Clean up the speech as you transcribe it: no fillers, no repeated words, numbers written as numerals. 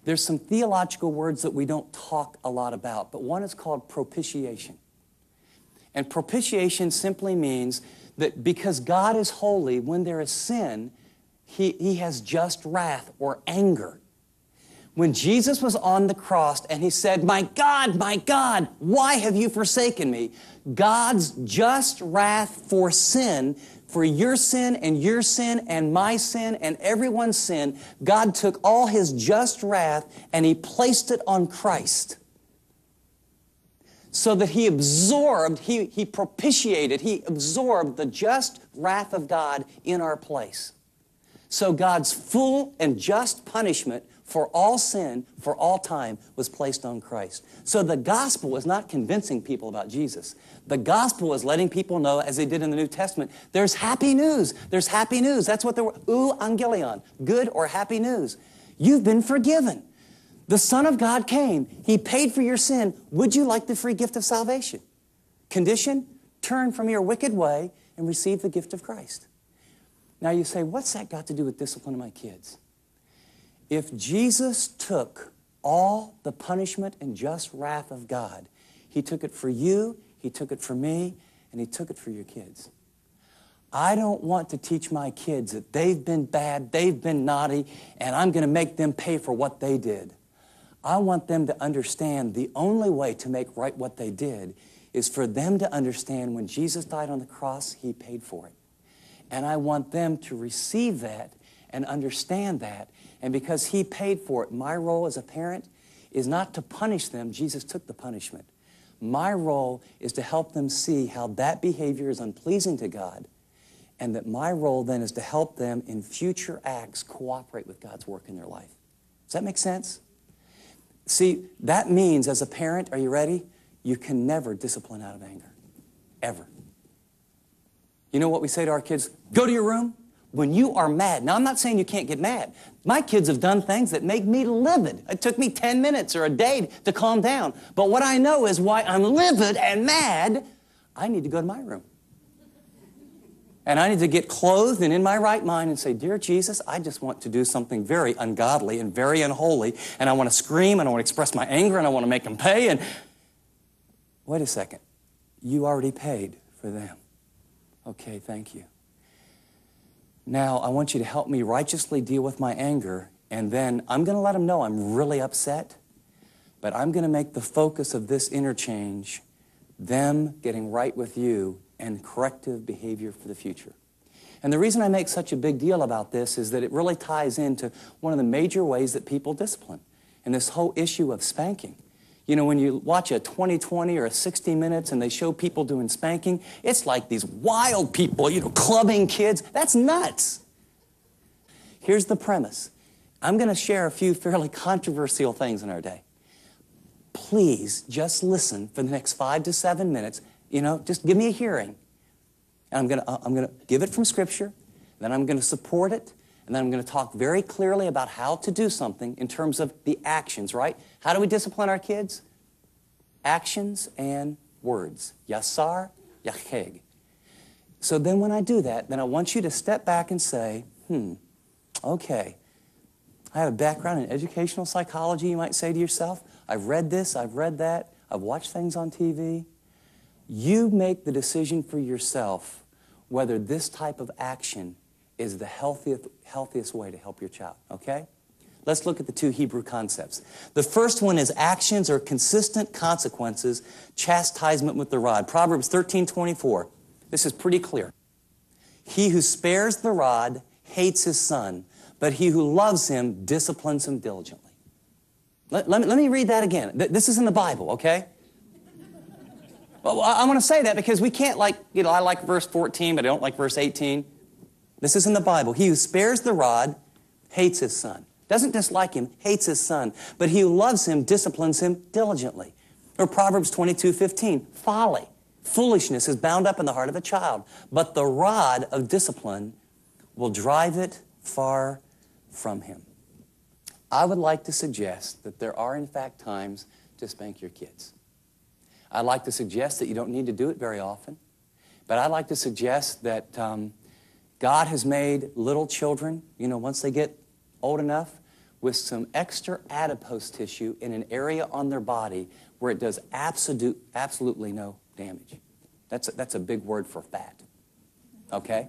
there's some theological words that we don't talk a lot about, but one is called propitiation. And propitiation simply means that because God is holy, when there is sin, He has just wrath or anger. When Jesus was on the cross and He said, my God, why have you forsaken me? God's just wrath for sin, for your sin and my sin and everyone's sin, God took all His just wrath and He placed it on Christ. So that He absorbed, He propitiated, He absorbed the just wrath of God in our place. So God's full and just punishment for all sin, for all time, was placed on Christ. So the gospel is not convincing people about Jesus. The gospel is letting people know, as they did in the New Testament, there's happy news. There's happy news. That's what the word, euangelion, good or happy news. You've been forgiven. The Son of God came. He paid for your sin. Would you like the free gift of salvation? Condition, turn from your wicked way and receive the gift of Christ. Now you say, what's that got to do with disciplining my kids? If Jesus took all the punishment and just wrath of God, He took it for you, He took it for me, and He took it for your kids. I don't want to teach my kids that they've been bad, they've been naughty, and I'm going to make them pay for what they did. I want them to understand the only way to make right what they did is for them to understand when Jesus died on the cross, He paid for it. And I want them to receive that and understand that. And because He paid for it, my role as a parent is not to punish them. Jesus took the punishment. My role is to help them see how that behavior is unpleasing to God, and that my role then is to help them in future acts cooperate with God's work in their life. Does that make sense? See, that means as a parent, are you ready? You can never discipline out of anger. Ever. You know what we say to our kids? Go to your room. When you are mad. Now, I'm not saying you can't get mad. My kids have done things that make me livid. It took me 10 minutes or a day to calm down. But what I know is why I'm livid and mad, I need to go to my room. And I need to get clothed and in my right mind and say, Dear Jesus, I just want to do something very ungodly and very unholy, and I want to scream, and I want to express my anger, and I want to make them pay, and wait a second. You already paid for them. Okay, thank you. Now, I want you to help me righteously deal with my anger, and then I'm going to let them know I'm really upset, but I'm going to make the focus of this interchange them getting right with you and corrective behavior for the future. And the reason I make such a big deal about this is that it really ties into one of the major ways that people discipline, and this whole issue of spanking. You know, when you watch a 20/20 or a 60 Minutes and they show people doing spanking, it's like these wild people, you know, clubbing kids. That's nuts. Here's the premise. I'm going to share a few fairly controversial things in our day. Please just listen for the next 5 to 7 minutes. You know, just give me a hearing. And I'm going to give it from Scripture, then I'm going to support it, and then I'm going to talk very clearly about how to do something in terms of the actions, right? How do we discipline our kids? Actions and words. Yasar, yacheg. So then when I do that, then I want you to step back and say, okay, I have a background in educational psychology, you might say to yourself. I've read this, I've read that, I've watched things on TV. You make the decision for yourself whether this type of action is the healthiest way to help your child, okay? Let's look at the two Hebrew concepts. The first one is actions or consistent consequences, chastisement with the rod. Proverbs 13:24. This is pretty clear. He who spares the rod hates his son, but he who loves him disciplines him diligently. Let me read that again. This is in the Bible, okay? Well, I want to say that because we can't I like verse 14, but I don't like verse 18. This is in the Bible. He who spares the rod hates his son. Doesn't dislike him, hates his son. But he who loves him disciplines him diligently. Or Proverbs 22:15. Folly, foolishness is bound up in the heart of a child, but the rod of discipline will drive it far from him. I would like to suggest that there are, in fact, times to spank your kids. I'd like to suggest that you don't need to do it very often. But I'd like to suggest that God has made little children, once they get old enough, with some extra adipose tissue in an area on their body where it does absolutely no damage. That's a big word for fat. Okay?